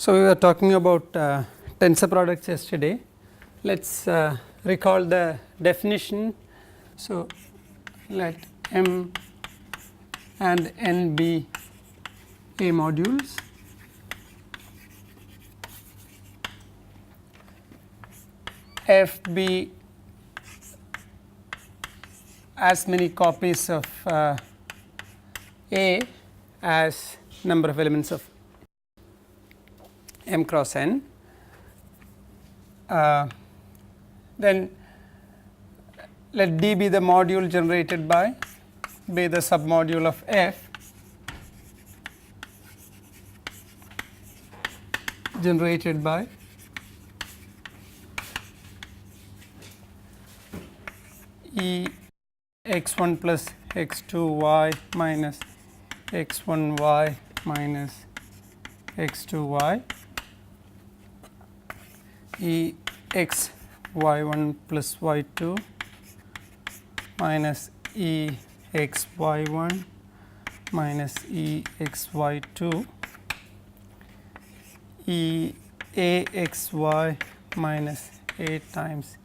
So, we were talking about tensor products yesterday. Let us recall the definition. So, let M and N be A modules, F be as many copies of A as number of elements of M cross N. Then let D be the module generated by be the submodule of F generated by E x 1 plus x 2 y minus x 1 y minus x 2 y, E x y 1 plus y 2 minus E x y 1 minus E x y 2, E a x y minus a times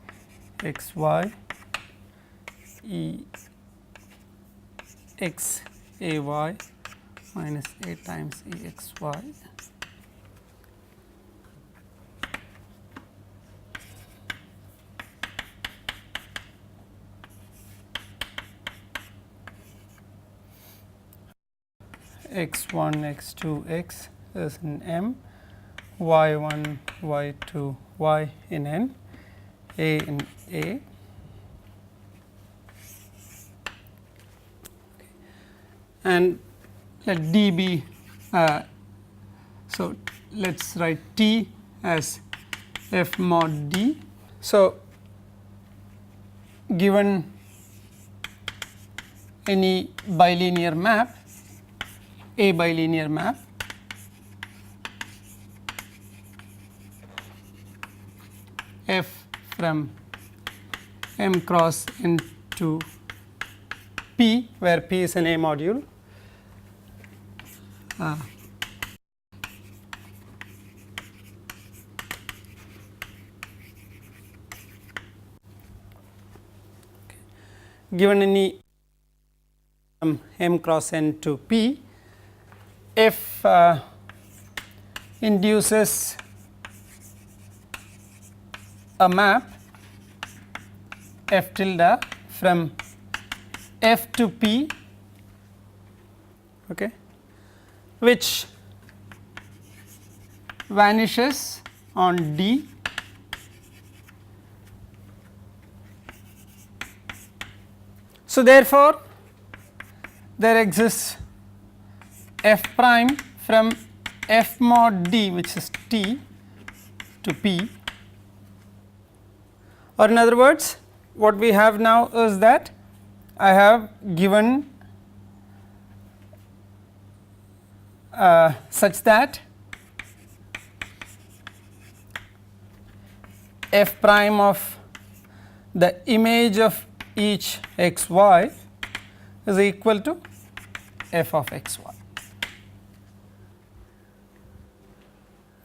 x y, E x a y minus a times E x y. X 1 x 2 x is in M, y 1 y 2 y in N, A in A. And let D be so let us write T as F mod D. So, given any bilinear map, a bilinear map, F from M cross into P, where P is an A module, given any M cross N to P, F induces a map F tilde from F to P, okay, which vanishes on D so therefore there exists F prime from F mod D, which is T, to P, or in other words what we have now is that I have given such that F prime of the image of each x y is equal to F of x y.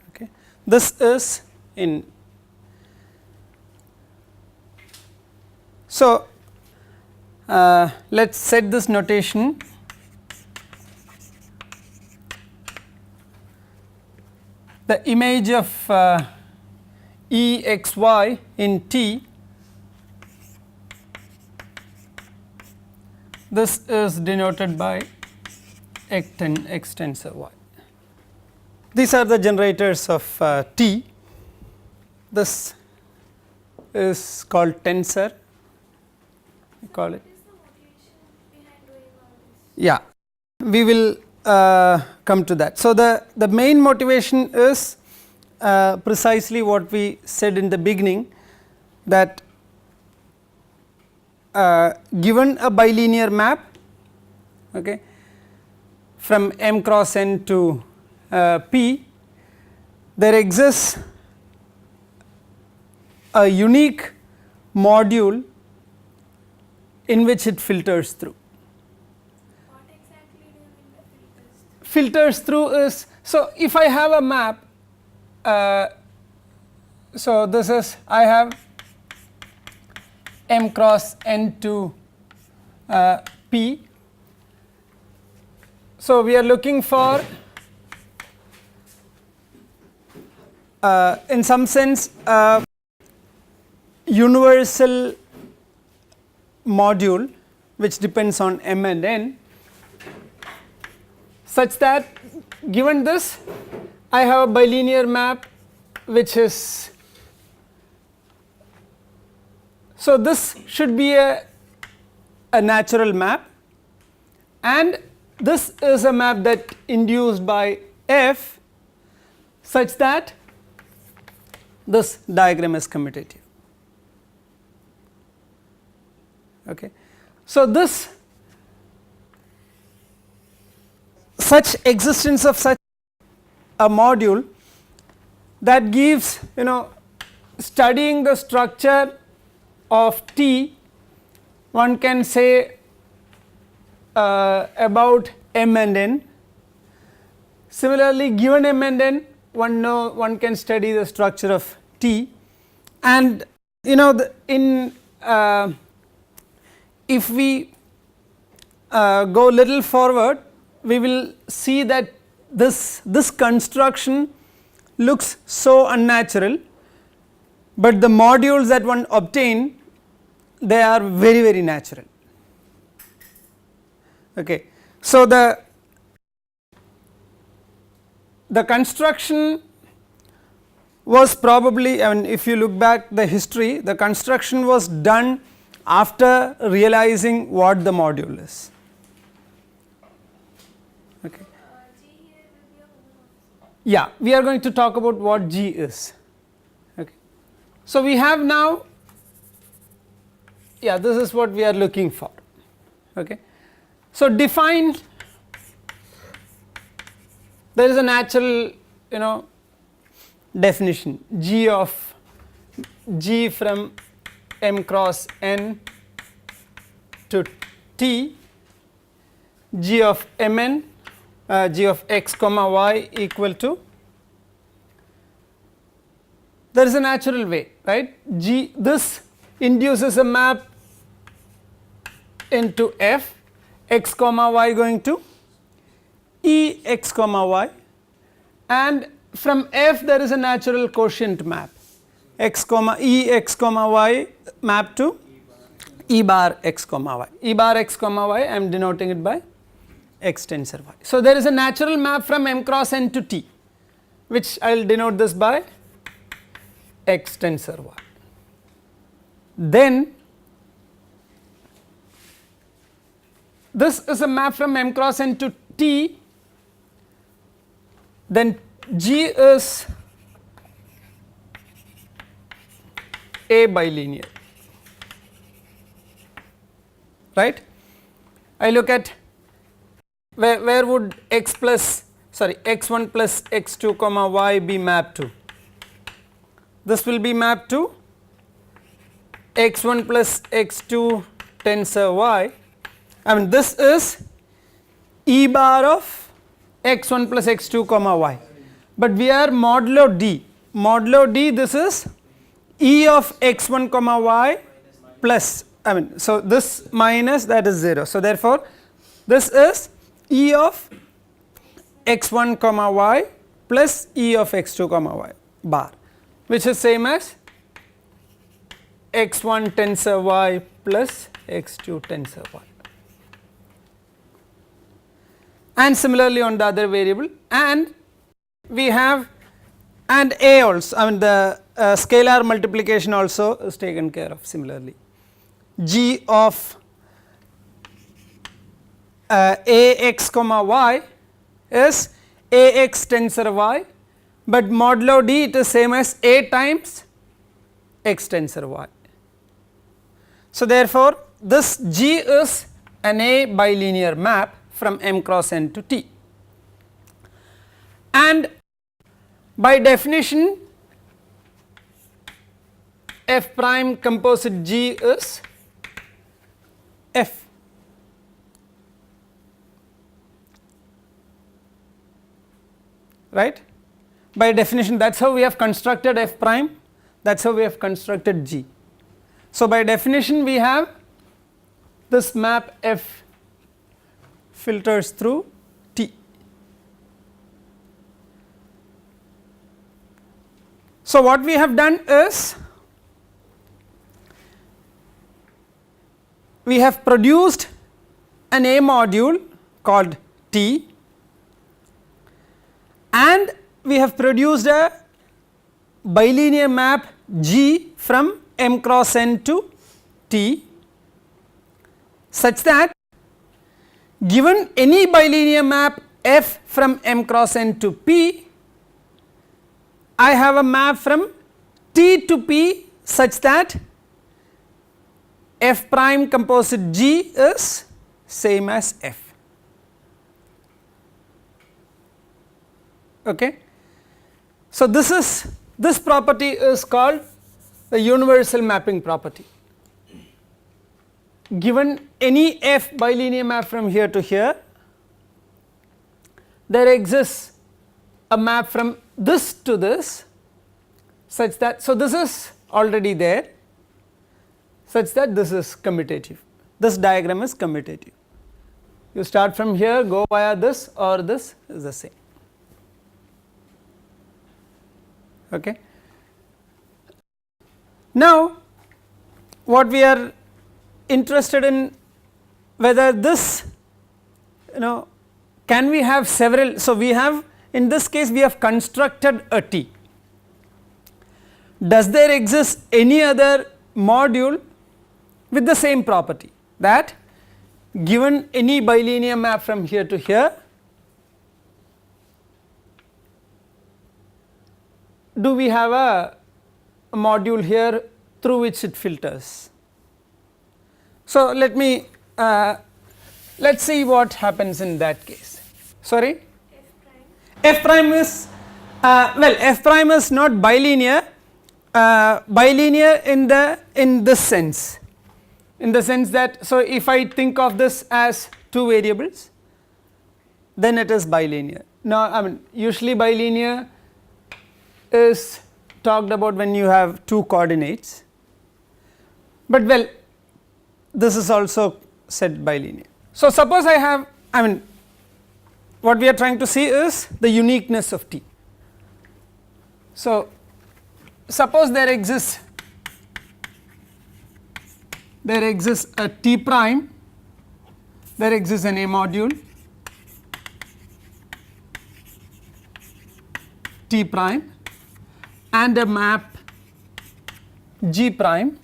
Okay. This is in. So, let us set this notation. The image of E x y in T, this is denoted by x tensor y. These are the generators of T. This is called tensor. We call it. Yeah, we will come to that. So, the main motivation is precisely what we said in the beginning, that given a bilinear map, okay, from M cross N to P, there exists a unique module in which it filters through. What exactly do you mean by filters through? Filters through is, so if I have a map so this is I have m cross n to p. So we are looking for in some sense universal module which depends on m and n, such that given this I have a bilinear map which is, so this should be a natural map, and this is a map that induced by f such that this diagram is commutative. Okay. So this such existence of such a module that gives, you know, studying the structure of T, one can say about m and n. Similarly, given m and n, one can study the structure of T, and you know if we go little forward, we will see that this construction looks so unnatural, but the modules that one obtain, they are very, very natural. Okay. So the construction was probably, I mean, if you look back the history, the construction was done after realizing what the module is. Okay. Yeah, we are going to talk about what G is. Okay. So we have now, yeah, this is what we are looking for. Okay. So define, there is a natural, you know, definition G of G from m cross n to T, G of mn, G of x comma y equal to, there is a natural way, right? G, this induces a map into f, x comma y going to E x comma y, and from f there is a natural quotient map, x comma E x comma y map to E bar x comma y. E bar x comma y, I am denoting it by x tensor y. So there is a natural map from m cross n to T, which I will denote this by x tensor y. Then this is a map from m cross n to T, then G is a bilinear, right? I look at where would x plus, sorry, x1 plus x2 comma y be mapped to? This will be mapped to x1 plus x2 tensor y. I mean, this is E bar of x1 plus x2 comma y, but we are modulo d. Modulo d, this is E of x1 comma y plus, I mean, so this minus that is 0. So therefore this is E of x1 comma y plus E of x2 comma y bar, which is same as x1 tensor y plus x2 tensor y. And similarly on the other variable, and we have, and a also, I mean the scalar multiplication also is taken care of similarly. G of ax comma y is ax tensor y, but modulo d it is same as a times x tensor y. So therefore this G is an a bilinear map from m cross n to T, and by definition f prime composite G is f, right? by definition that is how we have constructed f prime, that is how we have constructed G. So by definition we have this map f filters through T. So what we have done is we have produced an A module called T, and we have produced a bilinear map G from M cross N to T, such that given any bilinear map F from M cross N to P, I have a map from T to P such that F prime composite G is same as F. Okay. So this property is called the universal mapping property. Given any F bilinear map from here to here, there exists a map from this to this such that, so this is already there such that this is commutative, this diagram is commutative. You start from here, go via this, or this is the same. Okay. Now what we are interested in, whether this, can we have several, so we have, in this case we have constructed a T. Does there exist any other module with the same property, that given any bilinear map from here to here, do we have a module here through which it filters? So let me let's see what happens in that case. Sorry, F prime is well, F prime is not bilinear, bilinear in this sense, in the sense that, so if I think of this as two variables, then it is bilinear. Now I mean usually bilinear is talked about when you have two coordinates, but well, this is also said bilinear. So suppose I have, I mean what we are trying to see is the uniqueness of T. So suppose there exists a T prime, there exists an A module T prime and a map G prime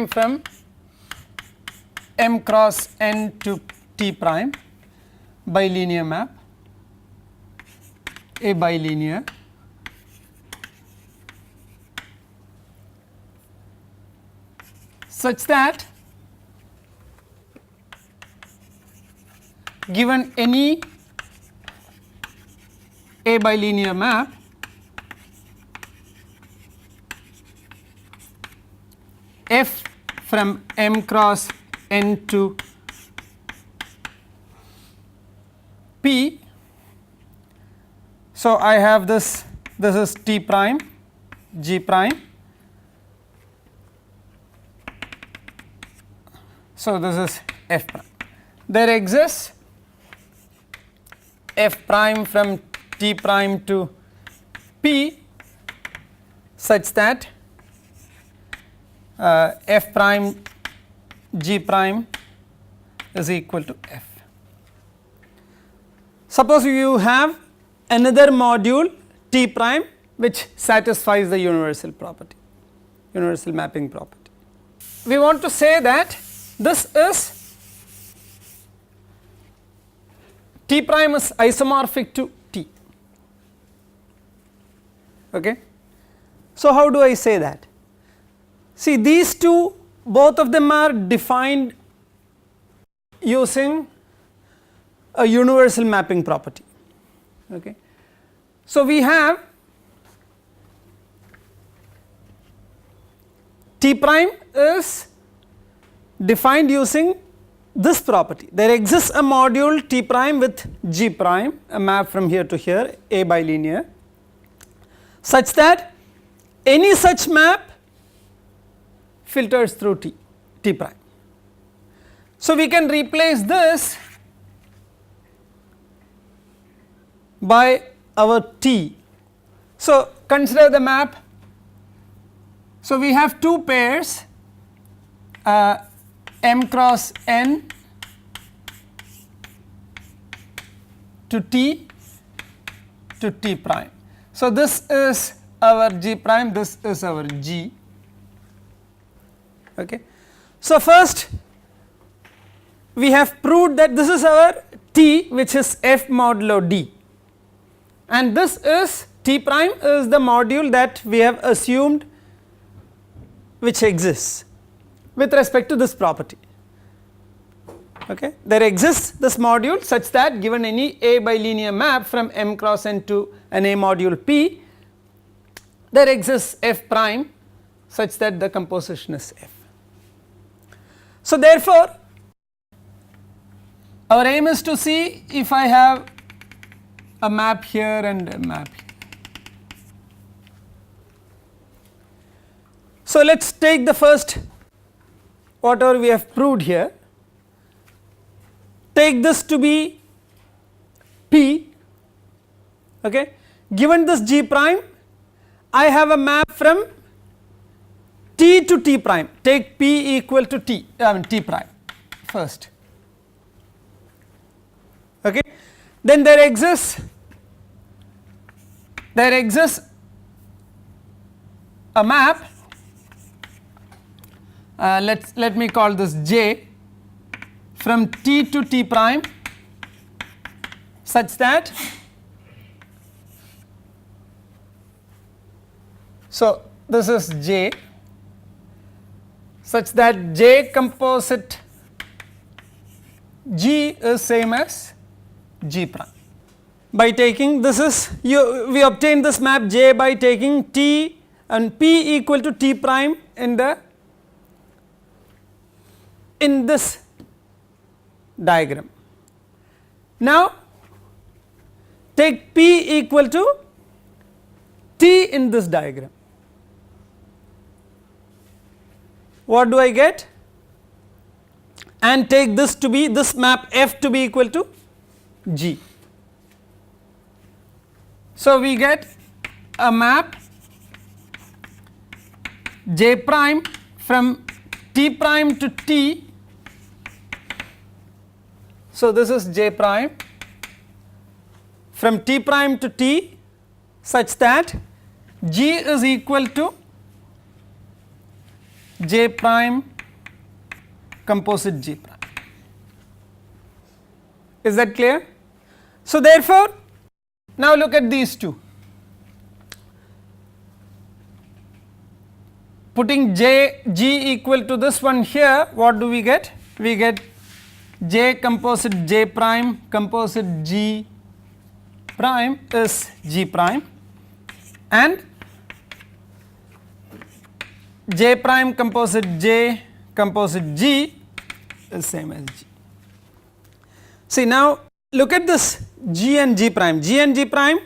from M cross N to T prime, bilinear map, a bilinear, such that given any a bilinear map F from M cross N to P, so I have this is T prime, G prime, so this is F prime. There exists F prime from T prime to P such that F prime G prime is equal to F. Suppose you have another module T prime which satisfies the universal property, universal mapping property. We want to say that this is T prime is isomorphic to T. Okay. So how do I say that? See, these two, both of them are defined using a universal mapping property. Okay. So we have T prime is defined using this property, there exists a module T prime with G prime, a map from here to here, A bilinear, such that any such map filters through T prime. So we can replace this by our T. So consider the map. So we have two pairs, M cross N to T prime. So this is our G prime, this is our G. Okay. So first we have proved that this is our T, which is F modulo D, and this is T prime is the module that we have assumed which exists with respect to this property. Okay. There exists this module such that given any A bilinear map from M cross N to an A module P, there exists F prime such that the composition is F. So therefore our aim is to see if I have a map here and a map here. So let us take the first whatever we have proved here, take this to be P, okay. Given this G prime, I have a map from T to T prime, take P equal to T prime first, okay. Then there exists a map, let me call this J, from T to T prime such that, so this is J such that J composite G is same as G prime. By taking this is we obtain this map J by taking T and P equal to T prime in this diagram. Now take P equal to T in this diagram. What do I get? And take this to be this map F to be equal to G. So we get a map J prime from T prime to T. So this is J prime from T prime to T such that G is equal to J prime composite G prime. Is that clear? So therefore now look at these two, putting G equal to this one here, what do we get? We get J composite J prime composite G prime is G prime, and J prime composite J composite G is same as G. See now look at this G and G prime. G and G prime,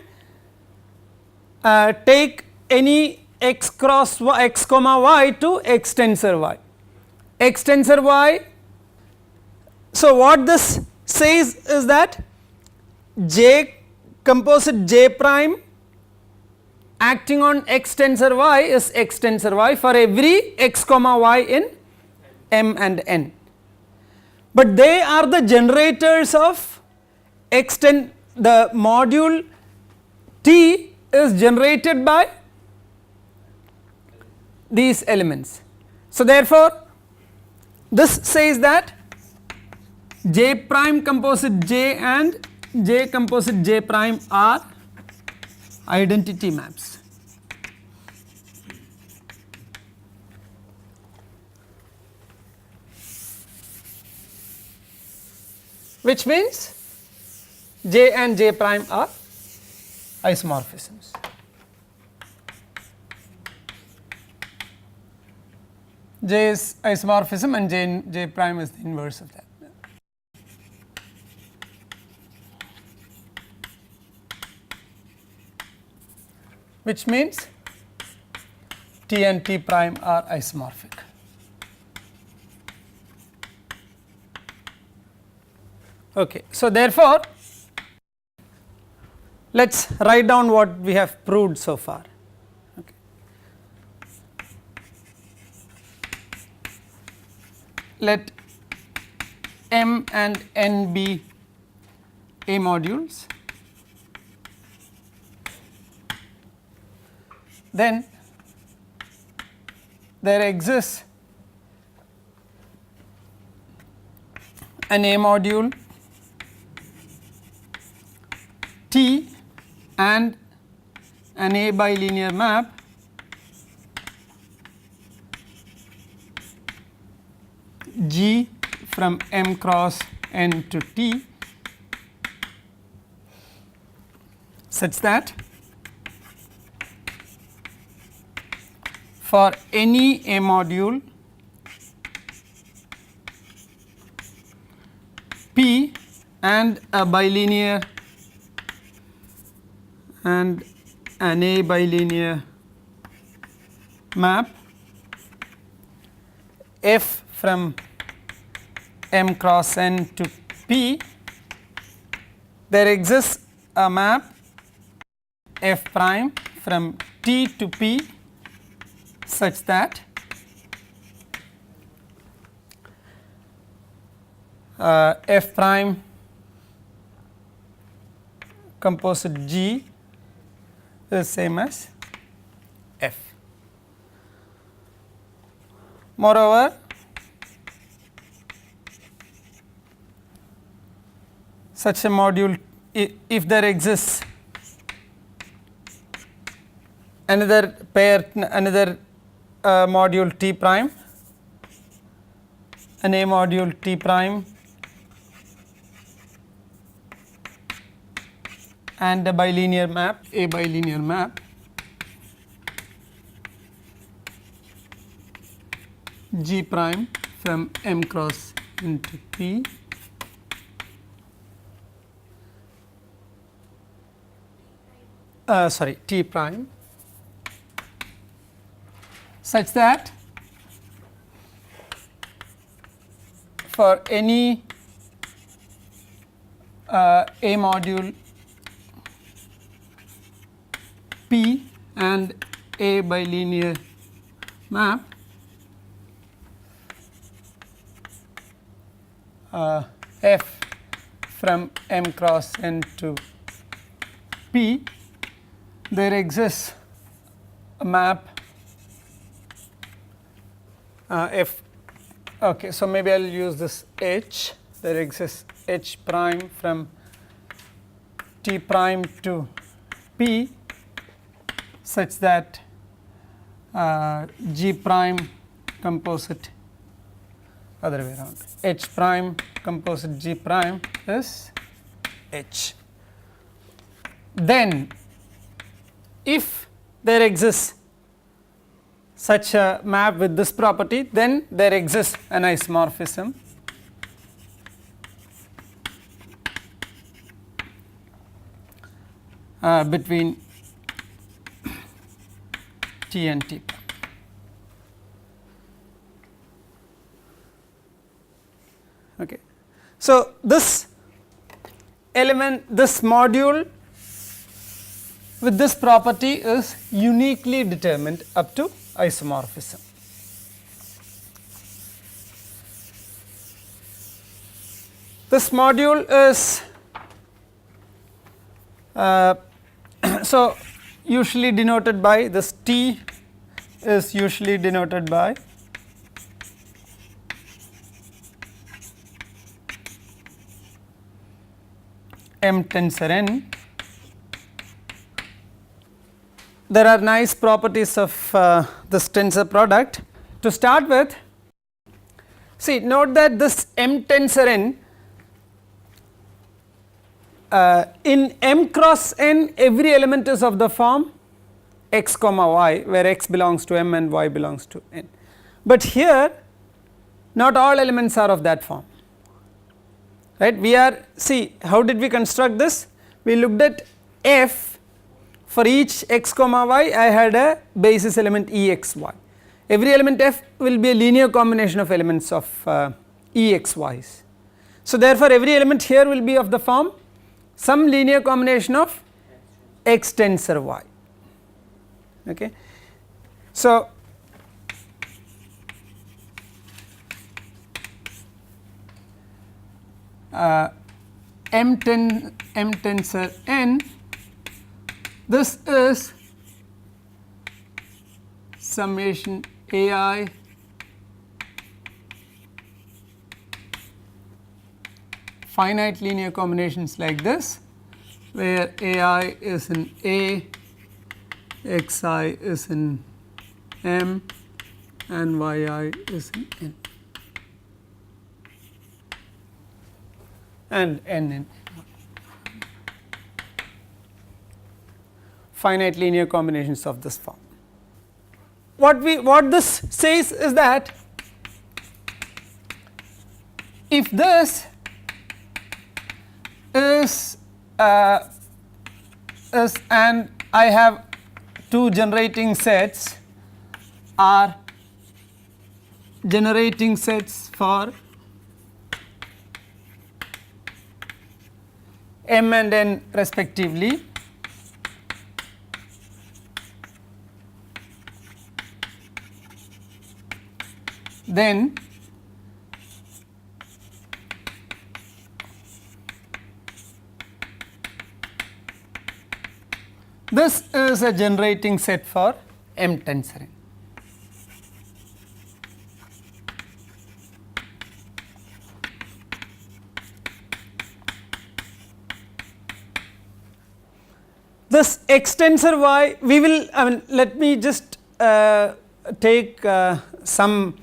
take any x cross y, x comma y to x tensor y, x tensor y. So what this says is that J composite J prime acting on x tensor y is x tensor y for every x comma y in M and N, but they are the generators of the module T is generated by these elements. So therefore this says that J prime composite J and J composite J prime are identity maps. Which means J and J prime are isomorphisms. J is isomorphism and J prime is the inverse of that. which means T and T prime are isomorphic. Okay. So, therefore, let us write down what we have proved so far. Okay. Let M and N be A modules, then there exists an A module T and an A bilinear map G from M cross N to T such that for any A module P and a bilinear and an A bilinear map F from M cross N to P, there exists a map F prime from T to P such that F prime composite G is same as F. Moreover, such a module, if there exists another pair, another module T prime, an A module T prime and a bilinear map, A bilinear map G prime from M cross into P T prime such that for any A module P and A bilinear map F from M cross N to P, there exists a map F. Okay, so maybe I will use this H. There exists H prime from T prime to P such that G prime composite other way around, H prime composite G prime is H. Then if there exists such a map with this property, then there exists an isomorphism between T and T. Okay. So, this element, this module with this property is uniquely determined up to isomorphism. This module is so usually denoted by this T is usually denoted by M tensor n. There are nice properties of this tensor product. To start with, see, note that this M tensor n in M cross n, every element is of the form x comma y, where x belongs to M and y belongs to n. But here not all elements are of that form, right. We are, see, how did we construct this? We looked at f for each x comma y I had a basis element exy. Every element f will be a linear combination of elements of exy's. So therefore every element here will be of the form some linear combination of x tensor y. Okay. So m tensor n, this is summation ai finite linear combinations like this, where ai is in A, xi is in M and yi is in N, and N in finite linear combinations of this form. What this says is that if this is and I have two generating sets are generating sets for m and n respectively, then this is a generating set for m tensor n. This x tensor y, we will, I mean, let me just take some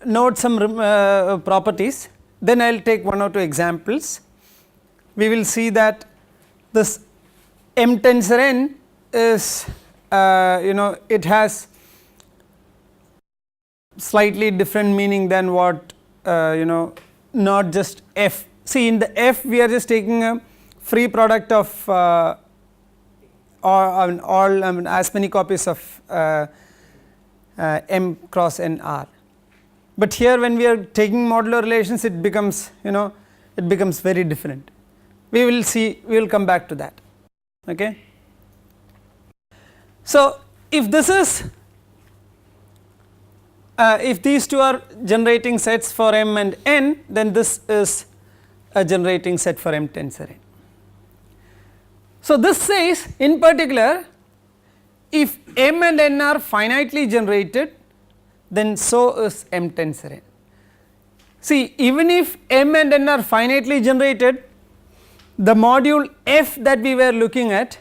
note some properties, then I will take one or two examples. We will see that this m tensor n is it has slightly different meaning than what not just f. See, in the f we are just taking a free product of all as many copies of m cross n r. But here when we are taking modular relations, it becomes it becomes very different. We will see, we will come back to that. Okay. So if this is if these two are generating sets for m and n, then this is a generating set for m tensor n. So this says in particular, if m and n are finitely generated, then so is m tensor n. See, even if m and n are finitely generated, the module f that we were looking at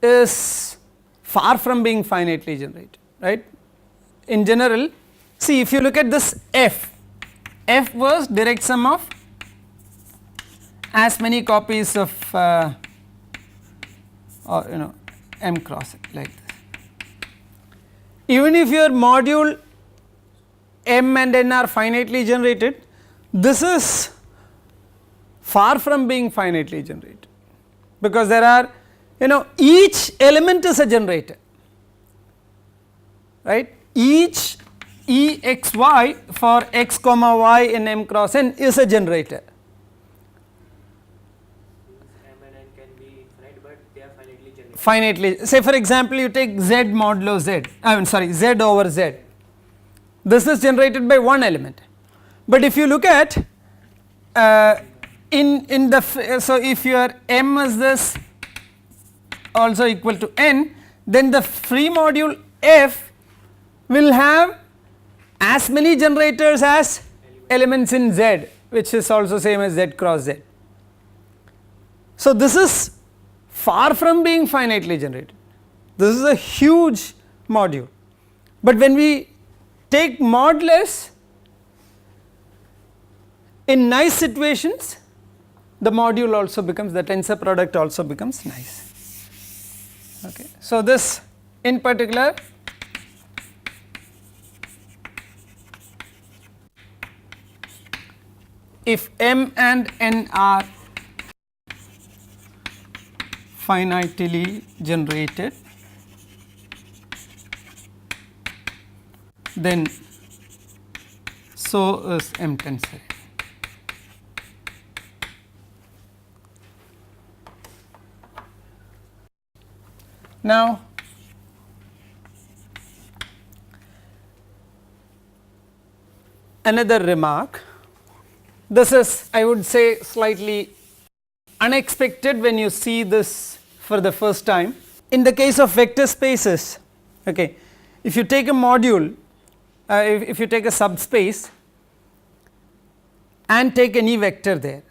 is far from being finitely generated, right. In general, see, if you look at this f was direct sum of as many copies of or m cross like this. Even if your module m and n are finitely generated, this is far from being finitely generated, because there are each element is a generator, right. Each exy for x comma y in m cross n is a generator. M and n can be infinite, but they are finitely generated. Finitely, say for example you take z modulo z, I mean sorry, z over z. This is generated by one element, but if you look at in the so if your m is this also equal to n, then the free module f will have as many generators as elements in z, which is also same as z cross z. So this is far from being finitely generated. This is a huge module, but when we take modulus in nice situations, the module also becomes, the tensor product also becomes nice. Okay. So this in particular if m and n are finitely generated, then so is M tensor. Now another remark, this is I would say slightly unexpected when you see this for the first time. In the case of vector spaces, okay, if you take a module, if you take a subspace and take any vector there,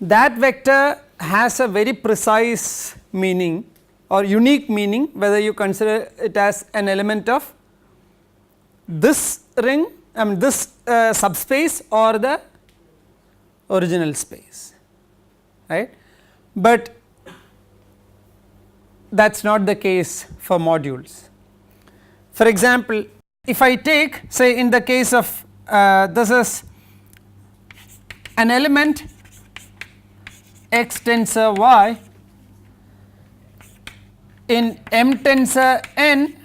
that vector has a very precise meaning or unique meaning, whether you consider it as an element of this ring, I mean this subspace or the original space, right. But that is not the case for modules. For example, if I take, say in the case of this is an element X tensor Y in M tensor N,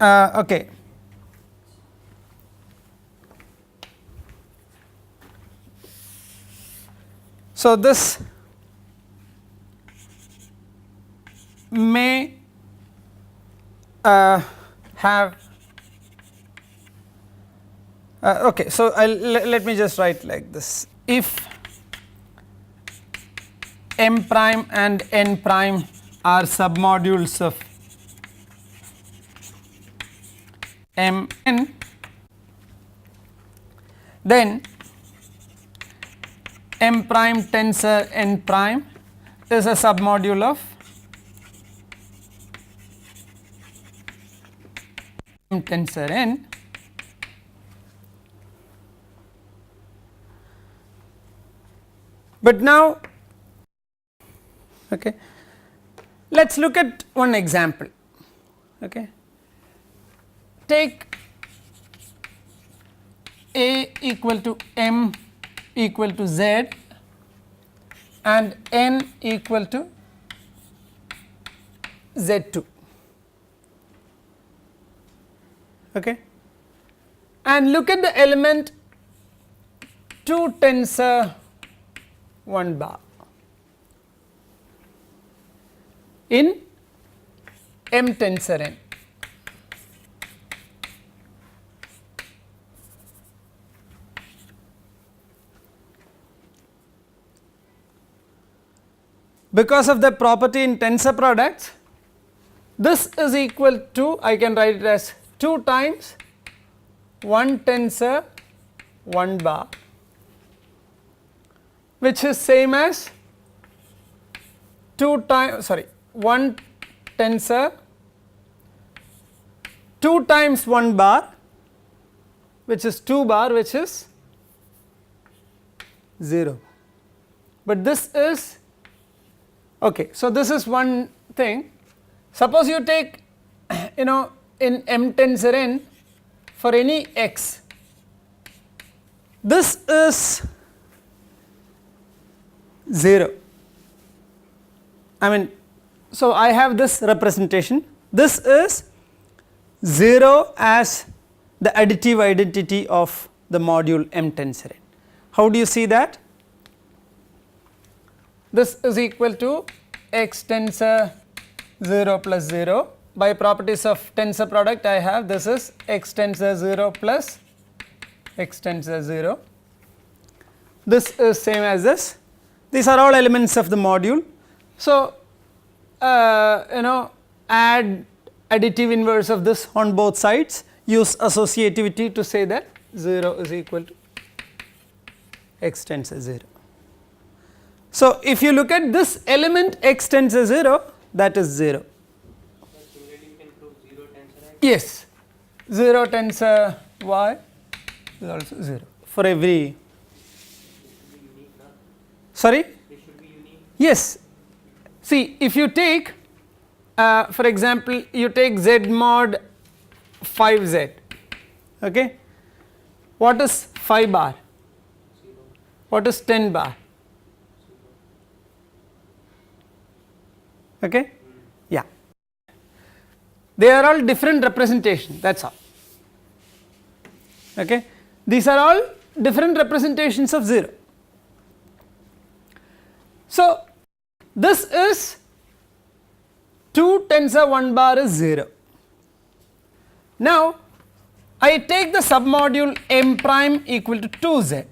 okay. So this may have okay, so let me just write like this. If M prime and N prime are submodules of M n, then M prime tensor N prime is a submodule of M tensor N. But now, okay, let us look at one example. Okay. Take A equal to M equal to Z and N equal to Z2, okay, and look at the element 2 tensor 1 bar in M tensor N. Because of the property in tensor products, this is equal to, I can write it as 2 times 1 tensor 1 bar, which is same as 2 times 1 tensor 2 times 1 bar, which is 2 bar, which is 0. But this is okay. So this is one thing. Suppose you take in M tensor N for any x, this is 0. I mean, so I have this representation, this is 0 as the additive identity of the module M tensor N. How do you see that? This is equal to X tensor 0 plus 0. By properties of tensor product, I have this is X tensor 0 plus X tensor 0. This is same as this. These are all elements of the module. So, add additive inverse of this on both sides, use associativity to say that 0 is equal to X tensor 0. So, if you look at this element X tensor 0, that is 0. Yes, 0 tensor Y is also 0 for every. Sorry? They should be unique. Yes. See, if you take for example, you take Z mod 5Z, okay. What is 5 bar? 0. What is 10 bar? 0. Okay. Yeah. they are all different representation, that is all. Okay. These are all different representations of 0. So, this is 2 tensor 1 bar is 0. Now, I take the submodule m prime equal to 2z.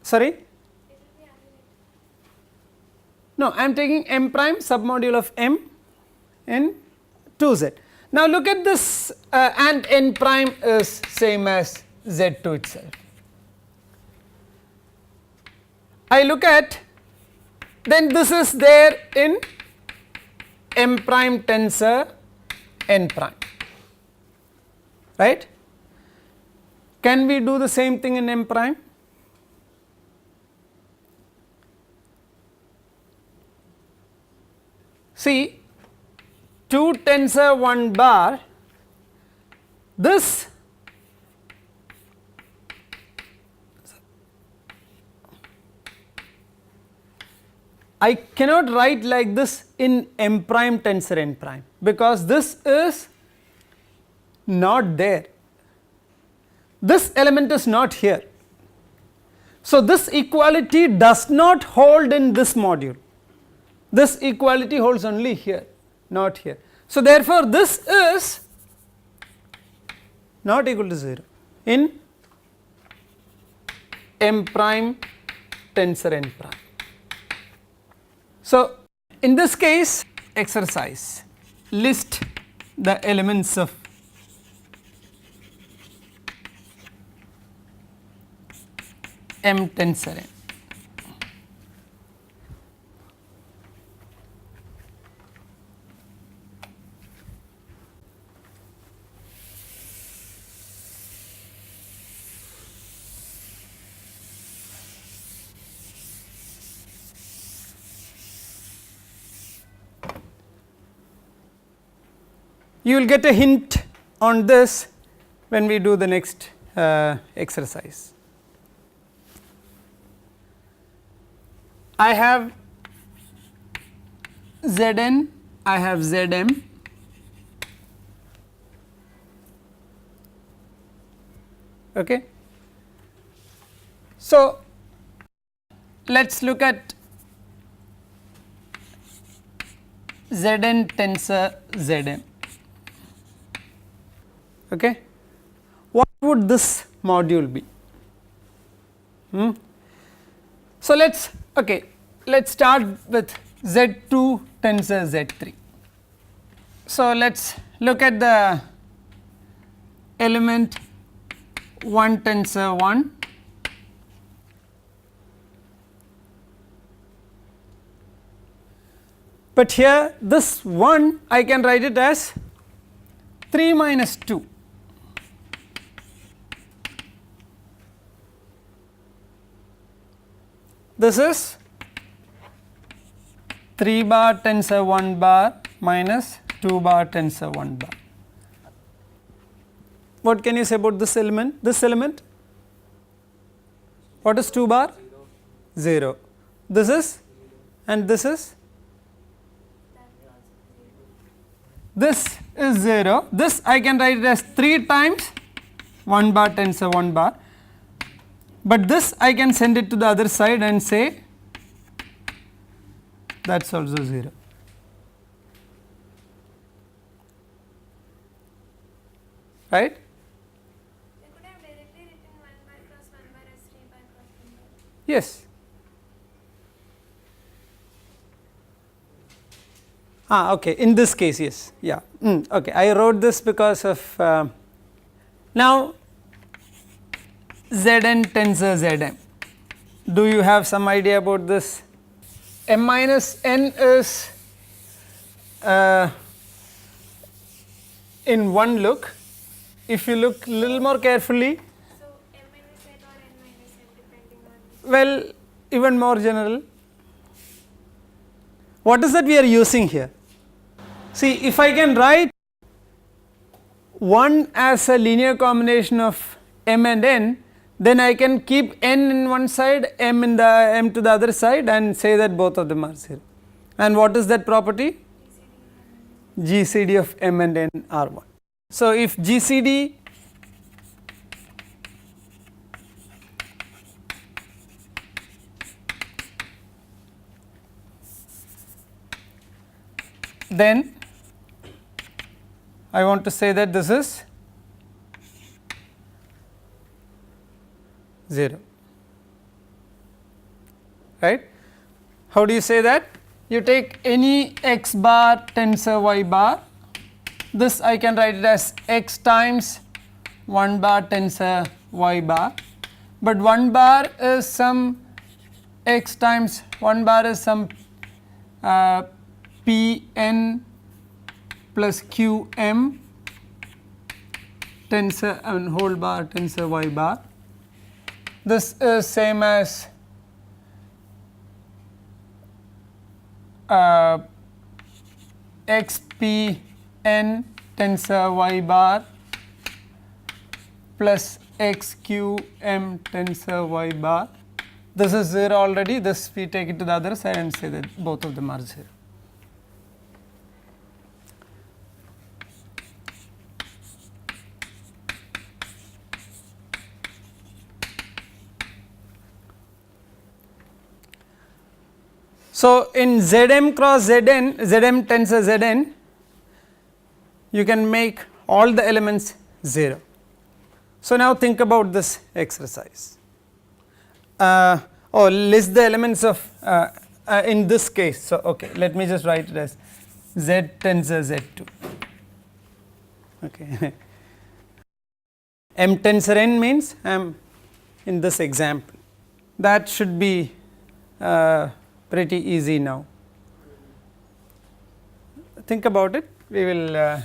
Sorry? No, I am taking m prime submodule of m in 2z. Now look at this and n prime is same as z2 itself. I look at, then this is there in m prime tensor n prime, right. Can we do the same thing in m prime? See, 2 tensor 1 bar, this I cannot write like this in m prime tensor n prime, because this is not there, this element is not here. So, this equality does not hold in this module, this equality holds only here, not here. So, therefore, this is not equal to 0 in m prime tensor n prime. So, in this case, exercise, list the elements of m tensor n. You will get a hint on this when we do the next exercise. I have Zn, I have Zm, okay. So, let us look at Zn tensor Zm. Okay. What would this module be? So, let us start with Z2 tensor Z3. So, let us look at the element 1 tensor 1, but here this 1 I can write it as 3 minus 2. This is 3 bar tensor 1 bar minus 2 bar tensor 1 bar. What can you say about this element? This element, what is 2 bar? 0. This is, and this is, this is 0. This I can write it as 3 times 1 bar tensor 1 bar. But this I can send it to the other side and say that is also 0. Right? You could have directly written 1 bar cross 1 bar as 3 bar cross 1 bar. Yes. Okay, in this case, yes, yeah. Okay, I wrote this because of now Zn tensor Zm. Do you have some idea about this? M minus n is in one look. If you look little more carefully, So, m minus n or n minus n depending on. well, even more general. What is that we are using here? See, if I can write 1 as a linear combination of m and n, then I can keep n in one side, m to the other side, and say that both of them are 0. And what is that property? GCD of M and N are 1. So if GCD then I want to say that this is 0, right. How do you say that? You take any x bar tensor y bar, this I can write it as x times 1 bar tensor y bar, but 1 bar is some x times 1 bar is some Pn plus Qm tensor whole bar tensor y bar. This is same as xpn tensor y bar plus xqm tensor y bar. This is 0 already, this we take it to the other side and say that both of them are 0. So in Zm cross Zn, Zm tensor Zn, you can make all the elements 0. So now think about this exercise. List the elements of in this case. So okay, let me just write it as Z tensor Z2. Okay. M tensor N means I am in this example. That should be pretty easy now. Think about it. We will.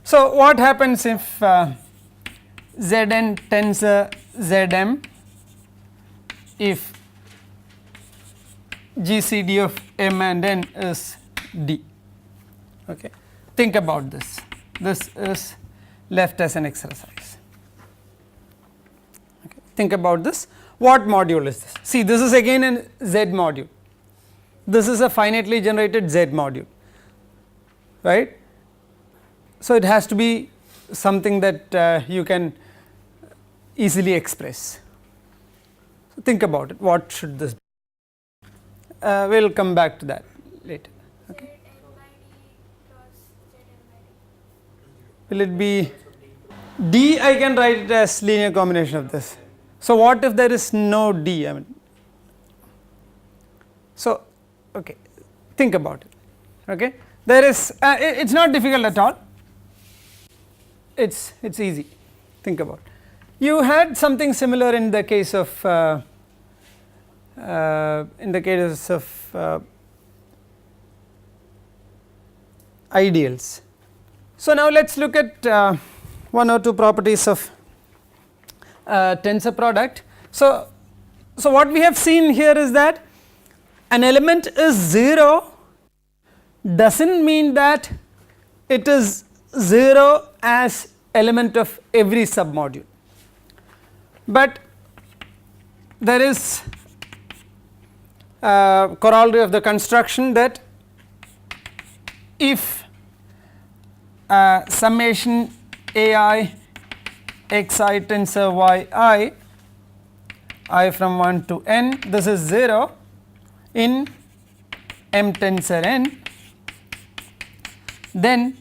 So what happens if Zn tensor Zm if GCD of M and N is D? Okay. Think about this. This is left as an exercise. Okay. Think about this. What module is this? See, this is again a Z module. This is a finitely generated Z module, right? So it has to be something that you can easily express. So think about it. What should this be? We will come back to that later. Okay. Will it be D? I can write it as linear combination of this. So what if there is no D? I mean, so okay, think about it. Okay, there is. It's not difficult at all. It's easy. Think about it. You had something similar in the case of ideals. So now let's look at one or two properties of tensor product. So what we have seen here is that an element is 0 doesn't mean that it is 0 as element of every submodule, but there is a corollary of the construction that if summation ai xi tensor yi I from 1 to n, this is 0 in M tensor n, then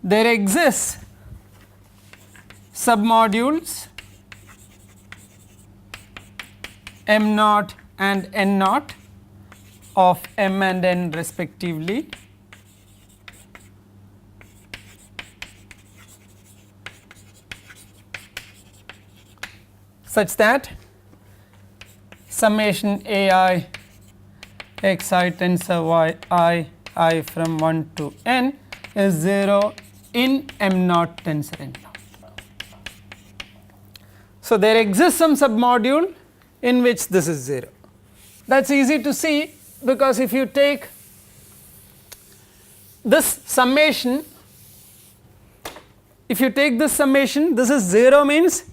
there exists submodules m naught and n naught of M and N respectively, such that summation ai xi tensor yi I from 1 to n is 0 in M naught tensor n naught. So there exists some submodule in which this is 0. That is easy to see, because if you take this summation, this is 0 means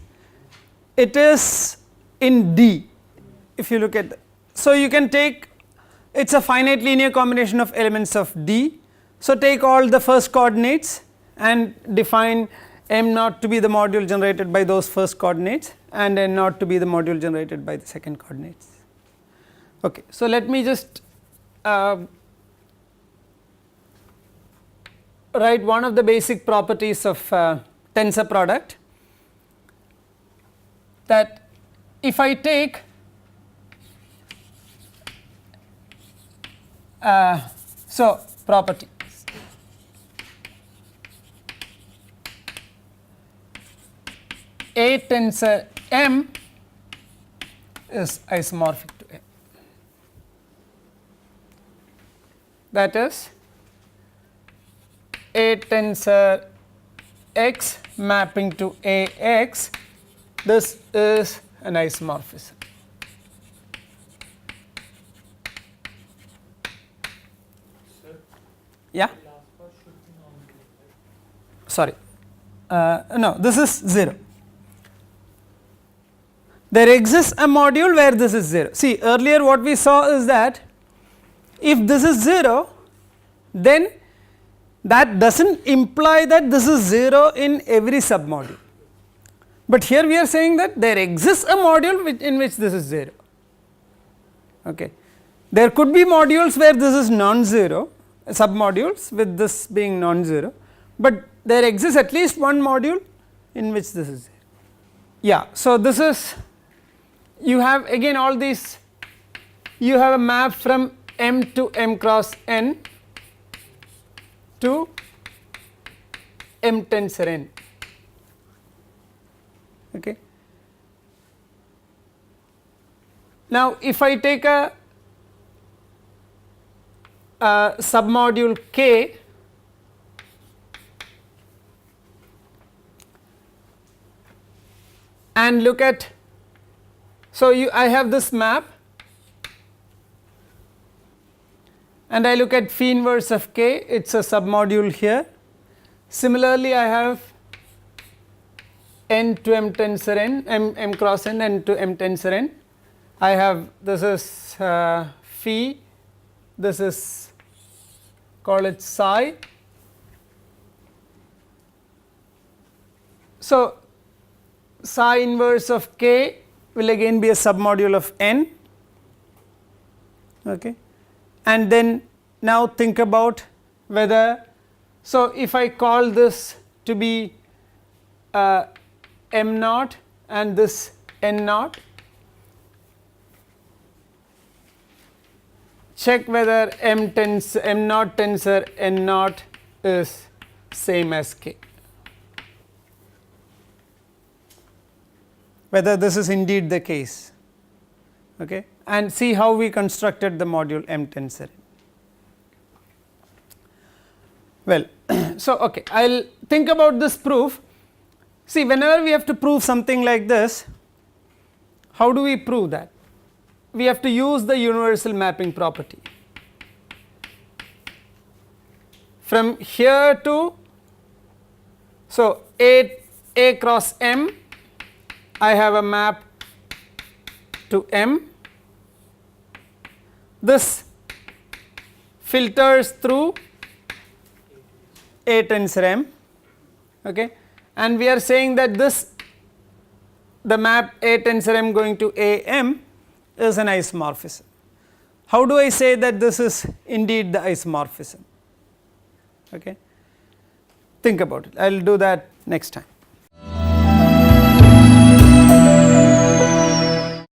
it is in D. If you look at so you can take it is a finite linear combination of elements of D. So, take all the first coordinates and define m naught to be the module generated by those first coordinates and n naught to be the module generated by the second coordinates. Okay. So, let me just write one of the basic properties of tensor product, that if I take so property A tensor M is isomorphic to M, that is A tensor X mapping to A X, this is an isomorphism. Yeah, sorry, no, this is 0. There exists a module where this is 0. See, earlier what we saw is that if this is 0, then that does not imply that this is 0 in every submodule, but here we are saying that there exists a module in which this is 0. Okay. There could be modules where this is non-zero, submodules with this being non-zero, but there exists at least one module in which this is 0. Yeah. So, this is, you have again all these, you have a map from M to M cross N to M tensor N. Okay. Now, if I take a submodule K and look at, so I have this map and I look at phi inverse of K, it is a submodule here. Similarly, I have N to M tensor N, M cross N, N to M tensor N. I have, this is phi, this is, call it psi. So, psi inverse of K will again be a submodule of N, okay. And then now think about whether, so if I call this to be M naught and this N naught, check whether M naught tensor N naught is same as K, whether this is indeed the case, okay, and see how we constructed the module M tensor. Well, so okay, I will think about this proof. See, whenever we have to prove something like this, how do we prove that? We have to use the universal mapping property. From here to, so A cross M, I have a map to M. This filters through A tensor M, okay, and we are saying that this, the map A tensor M going to A M is an isomorphism. How do I say that this is indeed the isomorphism? Okay. Think about it, I will do that next time.